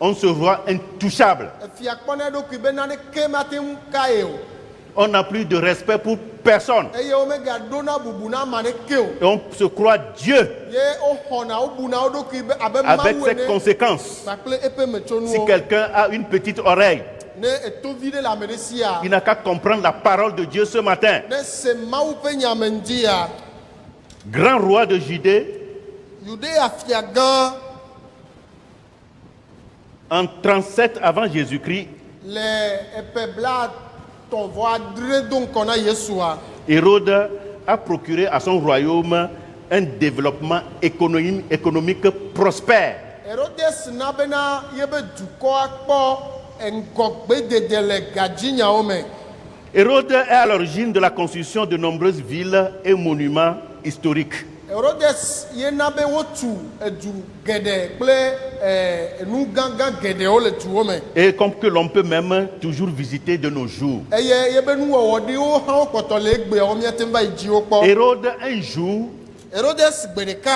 on se voit intouchable. Efia kpɔna eɖokui be naneke mate ŋu ka ye o. On n'a plus de respect pour personne. Eye womegaɖona bubu na ame aɖeke o. Et on se croit Dieu Ye woxɔna wobuna wo ɖokui be abe avec Mawu ses ene. conséquences. Kpakple eƒe Si metsonuwo. quelqu'un a une petite oreille, Ne etovi ɖe le ame ɖe sia. il n'a qu'à comprendre la parole de Dieu ce matin. Ne se Mawu ƒe nyame ŋdia. Grand roi de Judée, Yudea fia gã en 37 avant Jésus-Christ, le eƒe blaetɔ̃-vɔ-adre do ŋkɔ na Yesua. Hérode a procuré à son royaume un développement économique prospère. Herodes na bena yebe dukɔa kpɔ ŋgɔgbedede le gadzinyawo me. Hérode est à l'origine de la construction de nombreuses villes et monuments historiques. Herodes yena be wotu edu gede kple enu gãgã geɖewo le duwo me. Et comme que l'on peut même toujours visiter de nos jours. Eye yebe nuwɔwɔ ɖiwo hã wokpɔtɔ le egbeawo míate ŋu va yi dziwo kpɔ. Hérode, un jour, Herodes gbe ɖeka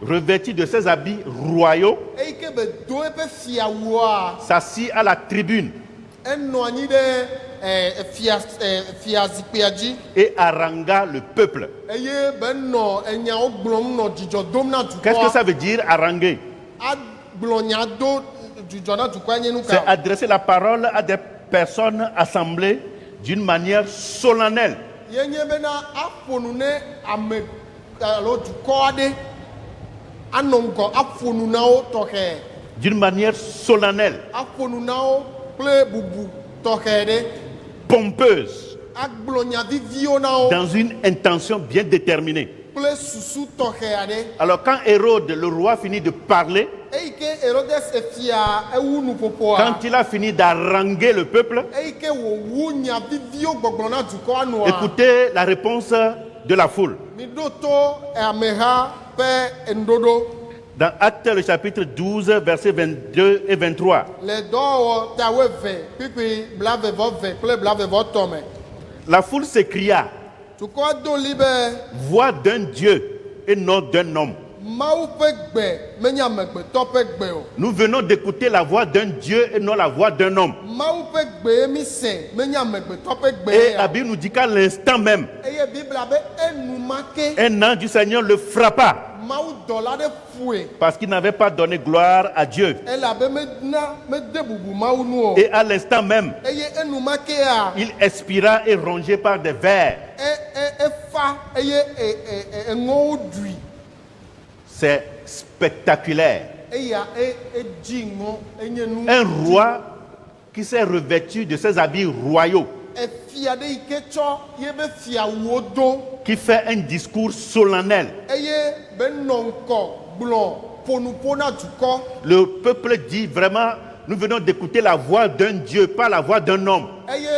revêtu de ses habits royaux, eyi ke be do eƒe fiawua s'assit à la tribune enɔ anyi ɖe fiazikpuia dzi et harangua le peuple. eye benɔ enyawo gblɔm nɔ dzidzɔ dom na Qu'est-ce que dukɔa. ça veut dire haranguer? Agblɔ nya do dzidzɔ na dukɔa nye nu C'est ka. adresser la parole à des personnes assemblées d'une manière solennelle. Yenye bena aƒo nu ne ame alo dukɔ aɖe anɔ ŋgɔ aƒo nu na wo tɔxɛ. D'une manière solennelle, Aƒo nu na wo kple bubu tɔxɛ ɖe. pompeuse, Agblɔ nya viviwo na wo dans une intention bien déterminée. kple susu tɔxɛ aɖe. Alors quand Hérode, le roi, finit de parler, Eyi ke Herodes efia ewu nuƒoƒoa. quand il a fini d'haranguer le peuple, Eyi ke wòwu nya viviwo gbɔgblɔ na dukɔa nua. écoutez la réponse de la foule. Mi ɖo to ameha ƒe enuɖoɖo. Dans Actes le chapitre 12, versets 22 et 23. Le dɔwɔwɔ ta weve kpikpi blavevɔve kple blavevɔtɔ me. La foule s'écria, Dukɔa do li be voix d'un Dieu et non d'un homme. Mawu ƒe gbe menye amegbetɔ ƒe gbe o. Nous venons d'écouter la voix d'un Dieu et non la voix d'un homme. Mawu ƒe gbe mi se menye amegbetɔ ƒe gbe Et ya. la Bible nous dit qu'à l'instant même, Eye Biblia be enumake un ange du Seigneur le frappa Mawu dɔla ɖe ƒoe. parce qu'il n'avait pas donné gloire à Dieu. Elabe mede bubu Mawu nu o. Et à l'instant même, Eye enumakea il expira et rongé par des vers. efa eye eŋɔwo ɖui. C'est spectaculaire. Eya edzi ŋɔ enye nu. Un roi qui s'est revêtu de ses habits royaux, Efia ɖe yi ke tsɔ yebe fiawuwo do qui fait un discours solennel. eye benɔ ŋkɔ gblɔ ƒonuƒo na dukɔ. Le peuple dit vraiment, nous venons d'écouter la voix d'un Dieu, pas la voix d'un homme. Eye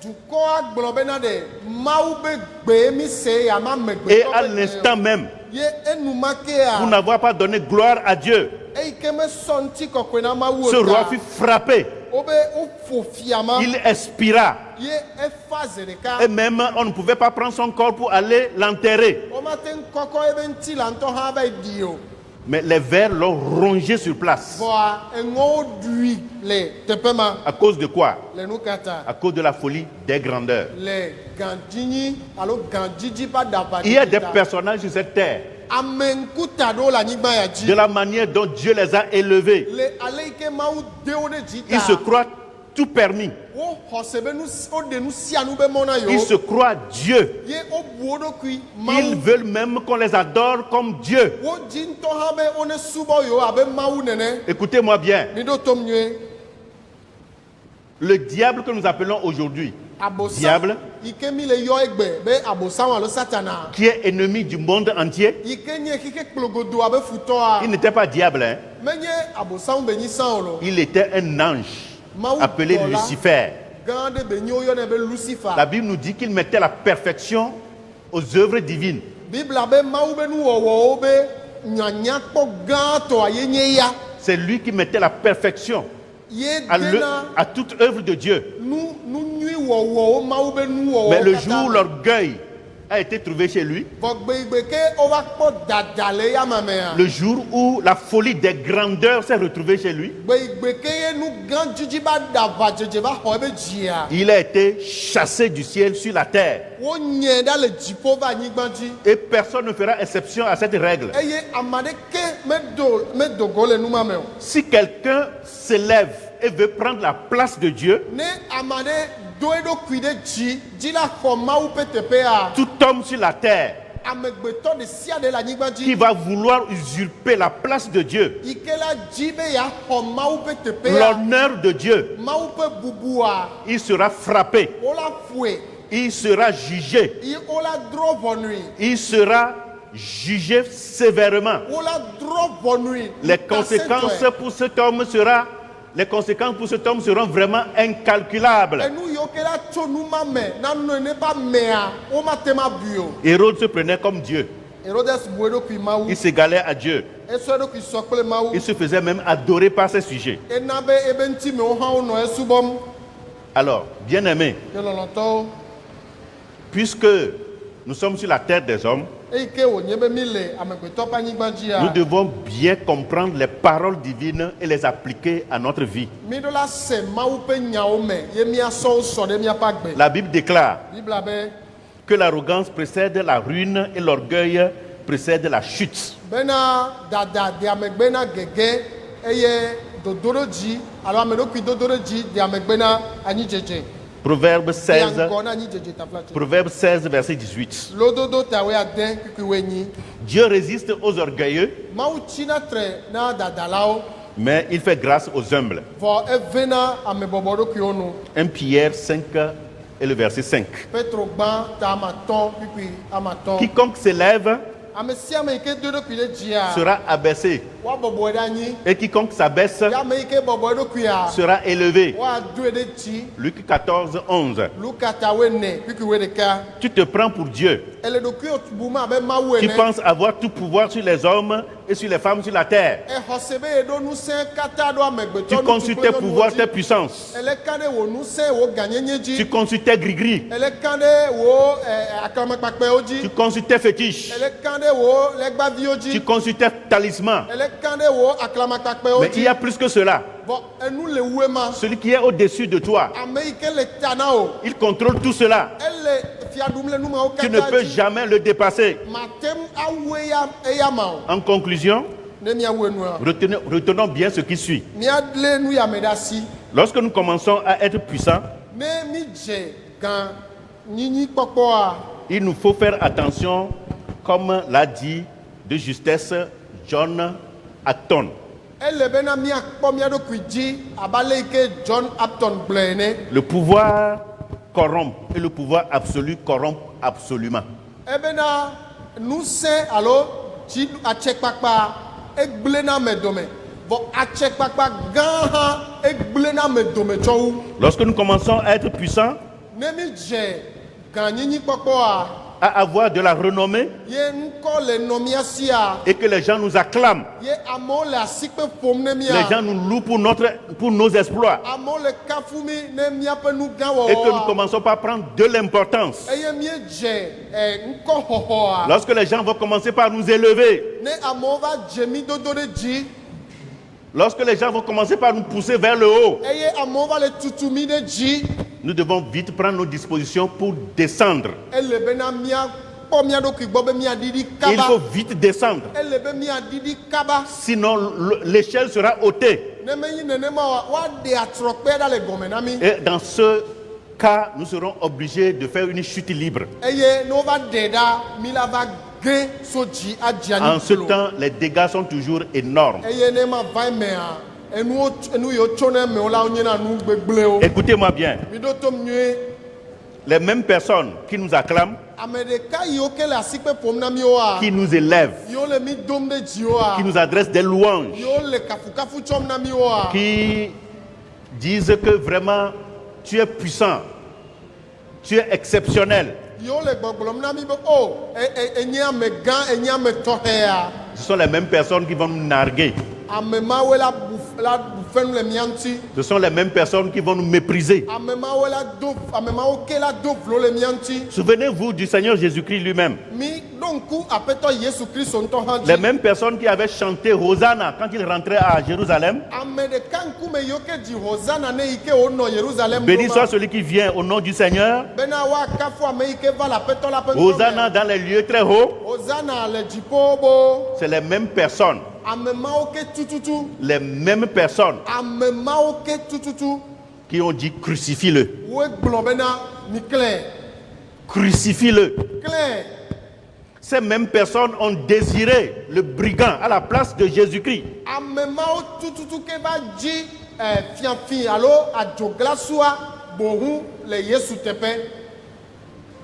dukɔa gblɔ bena ɖe Mawu be gbe mi se ya ma amegbetɔ Et à ƒe gbe l'instant o. même, Ye pour enumakea n'avoir pas donné gloire à Dieu, eyi ke mesɔ ŋutikɔkɔe na Mawu ce o roi ta. fut frappé. Wobe wofo fia ma. Il expira. Ye efa ze ɖeka. Et même, on ne pouvait pas prendre son corps pour aller l'enterrer. Womate ŋu kɔkɔ ebe ŋuti la ŋutɔ hã va yi ɖi o. Mais les vers l'ont rongé sur place. Vɔa eŋɔwo ɖui le teƒe ma. À cause de quoi? Le nu ka ta. À cause de la folie des grandeurs. Le gãdzinyi alo gãdzidzi ƒe aɖaʋaɖi Il y a des ta. personnages sur cette terre, Ame ŋkuta ɖewo le anyigba ya de dzi. la manière dont Dieu les a élevés. Le ale yi ke Mawu de wo ɖe dzi Ils se ta. croient tout permis. Wo xɔ se be woɖe nu sia nu be mɔ na Ils se yewo. croient Dieu. Ye wobu wo ɖokui Ils Mawu. veulent même qu'on les adore comme Dieu. Wo dzi ŋutɔ hã be wo ne subɔ yewo abe Mawu nene. Écoutez-moi bien. Mi ɖo tom nyuie. Le diable que nous appelons aujourd'hui, Abosam Diable. yi ke mi le yɔ egbe be abosam alo satana. qui est ennemi du monde entier, Yi ke nye xixi kplogodo abe futɔa. il n'était pas diable, hein. Menye abosam be nyi san o lo. Il était un ange Mawu appelé dɔla Lucifer. gã ɖe be nyi wo yɔnɛ be Lucifer. La Bible nous dit qu'il mettait la perfection aux œuvres divines. Biblia be Mawu be nuwɔwɔwo be nyanyakpɔ gãtɔa ye nye ya. C'est lui qui mettait la perfection Ye à dena toute œuvre de Dieu. nu nyui wɔwɔwo Mawu be nuwɔwɔwo. Mais le katã jour où me. l'orgueil a été trouvé chez lui, Vɔgbegbe ke wova kpɔ dada le yama mea. le jour où la folie des grandeurs s'est retrouvée chez lui, Gbegbe ke ye nu gã dzidzi ba da aʋadzedze va xɔ ebe dzia. il a été chassé du ciel sur la terre. Wonye ɖa le dziƒo va anyigba dzi. Et personne ne fera exception à cette règle. Eye ame aɖeke medo go le numa me o. Si quelqu'un s'élève et veut prendre la place de Dieu, Ne ame aɖe do eɖokui ɖe dzi la xɔ Mawu ƒe teƒea. tout homme sur la terre Amegbetɔ ɖe sia ɖe le anyigba qui dzi. va vouloir usurper la place de Dieu, Yi ke la dzi be yaxɔ Mawu ƒe teƒea. l'honneur de Dieu, Mawu ƒe bubua. il sera frappé, Wola ƒoe. il sera jugé, Wola drɔ ʋɔnui. il sera jugé sévèrement. Wola drɔ ʋɔnui. Les conséquences pour cet homme sera les conséquences pour cet homme seront vraiment incalculables. enu yiwo ke la tso nu ma me na nu ene ba mea wo ma te ma bui o. Hérode se prenait comme Dieu. Herodes bu eɖokui mawu. Il s'égalait à Dieu. Esɔ eɖokui sɔ kple mawu. Il se faisait même adorer par ses sujets. Ena be ebe ŋutimewo hã wonɔ esubɔm. Alors, bien-aimés, Ke lɔlɔtɔwo. puisque nous sommes sur la terre des hommes, Eyi ke wònye be mi le amegbetɔ ƒe anyigba dzia. nous devons bien comprendre les paroles divines et les appliquer à notre vie. Mi ɖo la se mawu ƒe nyawo me ye miasɔ wo sɔ ɖe miaƒe agbe. La Bible déclare Bibla be que l'arrogance précède la ruine et l'orgueil précède la chute. bena dada de amegbe na gege eye dodoɖodzi alo ameɖokui dodoɖodzi de amegbe na anyidzedze. Proverbe 16, Ŋgɔ na anyidzedze taflatse. Proverbe 16, verset 18. Lododo tawoe ade kuikui enyi. Dieu résiste aux orgueilleux, Mawu tsina tre na dadalawo mais il fait grâce aux humbles. vɔ eve na amebɔbɔ ɖokuiwo nu. 1 Pierre 5 et le verset 5. Petro gbã ta amatɔ kuikui amatɔ. Quiconque s'élève Ame sia ame yi ke do eɖokui ɖe dzia sera abaissé, woabɔbɔe ɖe anyi. et quiconque s'abaisse Ye ame yi ke bɔbɔ eɖokuia sera élevé. woadoe ɖe dzi. Luc 14, 11. Luka tawoe ne kuikui ɖeka. Tu te prends pour Dieu. Ele ɖokuiwo bum abe mawu Tu ene. penses avoir tout pouvoir sur les hommes et sur les femmes sur la terre. Exɔ se be yeɖo ŋusẽ katã ɖo amegbetɔ Tu ŋutsu consultes kple tes nyɔnuwo pouvoirs, dzi. tes puissances. Ele ka ɖe wò ŋusẽ wò gãnyenye Tu dzi. consultes tes gris-gris. Ele ka ɖe wò aklamakpakpɛwo Tu dzi. consultes tes fétiches. Ele ka ɖe wò legbaviwo Tu dzi. consultes tes talismans. Ele ka ɖe wò aklamakpakpɛwo Mais il y dzi. a plus que cela. Vɔ enu le wue ma. Celui qui est au-dessus de toi, Ame yi ke le ta na wò. il contrôle tout cela. Ele fia ɖum le numawo Tu ne katã peux dzi. jamais le dépasser. Mate ŋu awu eya ma o. En conclusion, Ne miawu enua. retenons bien ce qui suit. Míalé nu yame ɖe asi. Lorsque nous commençons à être puissants, Ne mi dze gã nyinyi kpɔkpɔa. il nous faut faire attention, comme l'a dit de justesse John Acton. Ele bena miakpɔ mía ɖokui dzi abe ale yi ke John Upton gblɔe ene. Le pouvoir corrompt et le pouvoir absolu corrompt absolument. Ebena ŋusẽ alo dzi atsekpakpa egblẽna ame dome. Vɔ atsekpakpa gã hã egblẽna ame dome tsɔ wu. Lorsque nous commençons à être puissants, Ne mi dze gãnyinyi kpɔkpɔa, à avoir de la renommée ye ŋkɔ le nɔ mía sia. et que les gens nous acclament, Ye amewo le asikpe ƒom ne les gens mía. nous louent pour nos exploits, Amewo le kafu mi ne míaƒe nu gã et que nous wɔwɔa. commençons par prendre de l'importance. Eye míedze ŋkɔxɔxɔa. Lorsque les gens vont commencer par nous élever, Ne amewo va dze mí dodo ɖe dzi. lorsque les gens vont commencer par nous pousser vers le haut, Eye amewo va le tutu mí ɖe dzi. nous devons vite prendre nos dispositions pour descendre. Ele bena míakpɔ mía ɖokui gbɔ be míaɖiɖi Il kaba. faut vite descendre, Ele be míaɖiɖi kaba. sinon l'échelle sera ôtée. Ne menyi nenema oa, woaɖe atrɔkpɛ ɖa le gɔme na mí. Et dans ce cas, nous serons obligés de faire une chute libre. Eye ne wova ɖe ɖa, mí la va ge so dzi adzi En anyi ce kplo. temps, les dégâts sont toujours énormes. Eye ne ma va emea, enu yiwo tso ne emewo la wonye na nu gbegblẽwo. Écoutez-moi bien, Mi ɖo tom nyuie. les mêmes personnes qui nous acclament, Ame ɖeka yiwo ke le asikpe ƒom na míwoa, qui nous élèvent, yiwo le mí dom ɖe dziwoa, qui nous adressent des louanges, yiwo le kafukafu tsɔm na míwoa, qui disent que vraiment tu es puissant, tu es exceptionnel. yiwo le gbɔgblɔm na mí be o enye ame gã enye ame tɔxɛa. Ce sont les mêmes personnes qui vont nous narguer. Ame mawoe la bu fenu le mía ŋuti. Ce sont les mêmes personnes qui vont nous mépriser. Ame mawo ke la do vlo le mía ŋuti. Souvenez-vous du Seigneur Jésus-Christ lui-même. Mi ɖo ŋku aƒetɔ Yesu Kristo ŋutɔ hã Les dzi. mêmes personnes qui avaient chanté Hosanna quand il rentrait à Jérusalem. Ame ɖeka ŋkume yiwo ke dzi hosana ne yi ke wonɔ Yerusalem Béni ɖo soit ma. celui qui vient au nom du Seigneur. Bena woakafu ame yi ke va le aƒetɔ la ƒe Hosanna ŋkume. dans les lieux très hauts. Hosana le dziƒo bo. C'est les mêmes personnes. Ame mawo ke tututu. Les mêmes personnes Ame mawo ke tututu. qui ont dit crucifie-le. Woe gblɔ bena mi klẽ. Crucifie-le. Klẽ. Ces mêmes personnes ont désiré le brigand à la place de Jésus-Christ. Ame mawo tututu ke va dzi fiafi alo adzoglasua bohu le Yesu teƒe.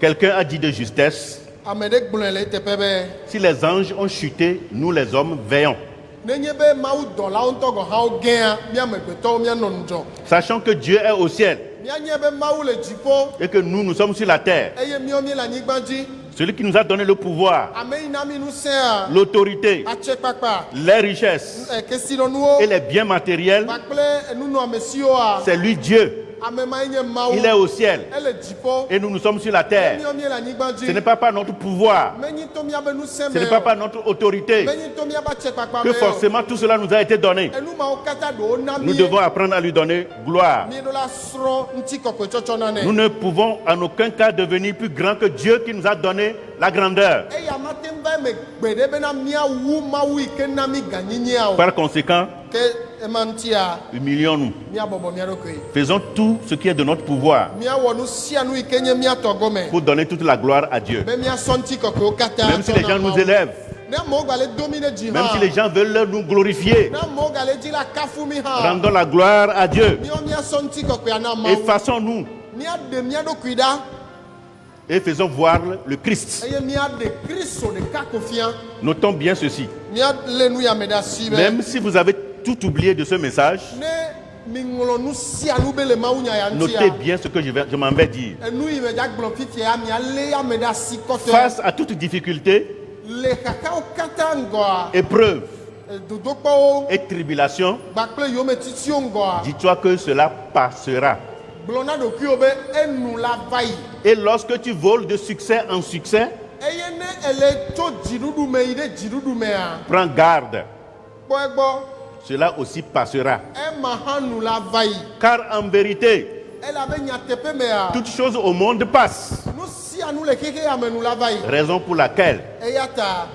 Quelqu'un a dit de justesse, Ame ɖe gblɔe le teƒe be si les anges ont chuté, nous les hommes veillons. nenye be mawu dɔlawo ŋutɔ gɔ hã wogɛa míamegbetɔwo míanɔ ŋudzɔ Sachant que Dieu est au ciel míanye be mawu le dziƒo et que nous sommes sur la terre. eye míawo míele anyigba dzi Celui qui nous a donné le pouvoir, ame yi na mi ŋusẽa l'autorité, atsekpakpa les richesses kesinɔnuwo et les biens matériels, kpakple nunɔamesiwoa c'est lui Dieu. ame ma nye mawu Il est au ciel ele dziƒo et nous sommes sur la terre. míawo míele anyigba Ce dzi n'est pas par notre pouvoir, menyi to míabe ŋusẽ ce n'est me pas o par notre autorité menyi to míabe atsekpakpa que me o forcément tout cela nous a été donné. enu mawo katã ɖewo na Nous mi devons apprendre à lui donner gloire. míeɖo la srɔ̃ ŋutikɔkɔetsɔtsɔ na Nous nɛ ne pouvons en aucun cas devenir plus grands que Dieu qui nous a donné la grandeur. eya mate ŋu va me gbe ɖe bena míawu mawu yi ke na mi ganyinyia o Par conséquent, ke ema ŋutia humilions-nous. míabɔbɔ mía ɖokui Faisons tout ce qui est de notre pouvoir míawɔ nu sia nu yi ke nye míatɔ gɔme pour donner toute la gloire à Dieu. be míasɔ ŋutikɔkɔewo katã Même si les gens nous Mawu. élèvent, ne amewo gale do mi ɖe dzi même si hã les gens veulent nous glorifier, ne amewo gale dzi la kafu mi hã rendons la gloire à Dieu. míawo míasɔ ŋutikɔkɔea na Mawu Effaçons-nous míaɖe mía ɖokui ɖa et faisons voir le Christ. eye míaɖe kristo ɖeka ko fia Notons bien ceci. míalé nu ya me ɖe asi be Même si vous avez tout oublié de ce message, ne miŋlɔ nu sia nu be le mawunya ya notez ŋutia bien ce que je m'en vais dire. enu yi me dzagblɔ fifia míalé ya me ɖe asi kɔtɔe Face à toute difficulté, le xaxawo katã ŋgɔa épreuve dodokpɔwo et tribulation, kpakple yometitiwo ŋgɔa dis-toi que cela passera. gblɔ na ɖokuiwo be enu la va yi Et lorsque tu voles de succès en succès, eye ne ele tso dziɖuɖu me yi ɖe dziɖuɖu mea prends garde. kpɔ egbɔ Cela aussi passera. ema hã nu la va yi Car en vérité, elabe nyateƒe mea toutes choses au monde passent. nu sia nu le xexea me nu la va yi Raison pour laquelle eya ta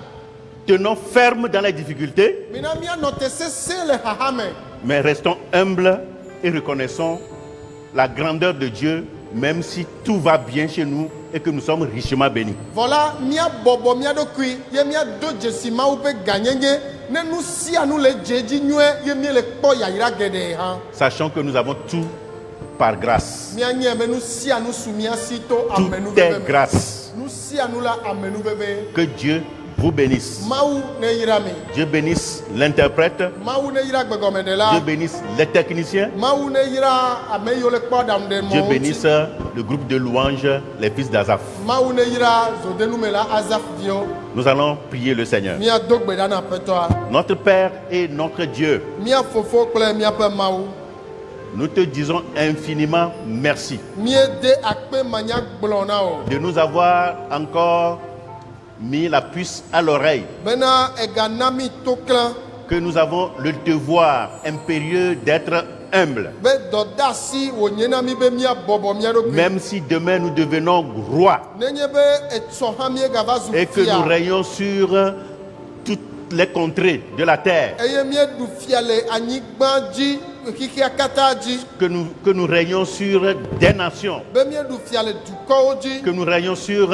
tenons ferme dans les difficultés, mina míanɔ te sesẽ le xaxa me mais restons humbles et reconnaissons la grandeur de Dieu, même si tout va bien chez nous et que nous sommes richement bénis. vɔ la míabɔbɔ mía ɖokui ye míado dzesi mawu ƒe ganyenye ne nu sia nu le dze dzi nyuie ye míele kpɔ yayra geɖe hã Sachant que nous avons tout par grâce. míanye be nu sia nu su mía si to Tout amenuveve est me grâce. nu sia nu la amenuveve Que Dieu vous bénisse. mawu ne yra mi Dieu bénisse l'interprète. mawu ne yra gbegɔme ɖe Dieu la bénisse les techniciens. mawu ne yra ame yiwo le kpɔ aɖaŋu ɖe Dieu mɔ bénisse ŋuti le groupe de louanges, les fils d'Azaph. mawu ne yra zodenu me la azaf viwo Nous allons prier le Seigneur. míado gbe ɖa na aƒetɔa Notre Père et notre Dieu, mía fofo kple míaƒe mawu nous te disons infiniment merci míede akpe manya gblɔ na o de nous avoir encore mis la puce à l'oreille, bena egana mi to klã que nous avons le devoir impérieux d'être humbles. be dɔdeasi wònye na mi be míabɔbɔ mía ɖokui Même si demain nous devenons rois nenye be etsɔ hã míegava zu et que nous fia régnons sur toutes les contrées de la terre, eye míeɖu fia le anyigba dzi xixia katã dzi que nous régnons sur des nations, be míeɖu fia le dukɔwo dzi que nous régnons sur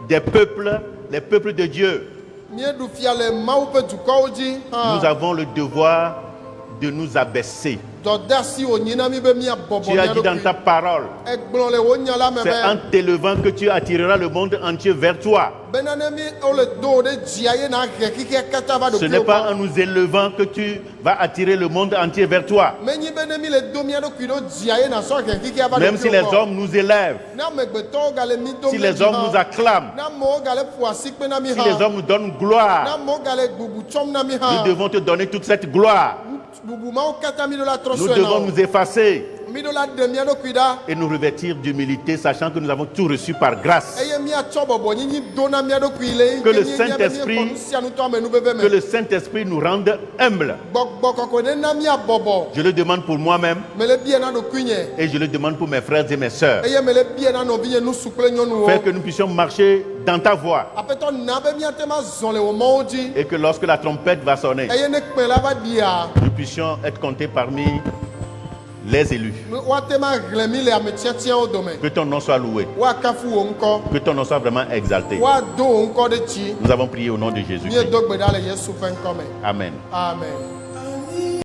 des peuples, les peuples de Dieu. míeɖu fia le mawu ƒe dukɔwo dzi Nous hã avons le devoir de nous abaisser. dɔdeasi wònye na mi be míabɔbɔ Tu as mía dit dans ta ɖokui parole, egblɔ le wò nya la me c'est en be t'élevant que tu attireras le monde entier vers toi. bena ne mi wole do wo ɖe dzia ye na he xixia katã va Ce n'est ɖokuiwo pas en gbɔ nous élevant que tu vas attirer le monde entier vers toi. menyi be ne mi le do mía ɖokui ɖo dzia ye nasɔ he xixia va Même si les ɖokuiwo gbɔ hommes nous élèvent, ne amegbetɔwo gale mi do si les hommes nous acclament, ne amewo gale ƒo asikpe na mi si les hã hommes nous donnent ne gloire, amewo gale gbubu tsɔm na mi nous hã devons te donner toute cette gloire. bubu mawo katã mi ɖo la trɔ Nous sɔe na devons o nous effacer mi ɖo la ɖe mía ɖokui ɖa et nous revêtir d'humilité, sachant que nous avons tout reçu par grâce. eye míatsɔ bɔbɔ nyinyi do na mía ɖokui le Que le yi ke nye be Saint-Esprit- míexɔ nu sia nu tɔ amenuveve Que me le Saint-Esprit nous rende humbles. gbɔgbɔ kɔkɔe ɖe na míabɔbɔ Je le demande pour moi-même mele bia na ɖokui nye et je le demande pour mes frères et mes sœurs. eye mele bia na nɔvinye nusu kple nyɔnuwo Faire que nous puissions marcher dans ta voie aƒetɔ na be míate ma zɔ le wò mɔwo dzi et que lorsque la trompette va sonner, eye ne kpẽ la va ɖia nous puissions être comptés parmi les élus. woate ma hlẽ mi le ame tiatiawo dome Que ton nom soit loué, woakafu wò ŋkɔ que ton nom soit vraiment exalté. woado wò ŋkɔ ɖe dzi Nous avons prié au nom de Jésus-Christ. míedo gbe ɖa le yesu ƒe ŋkɔ me Amen. amen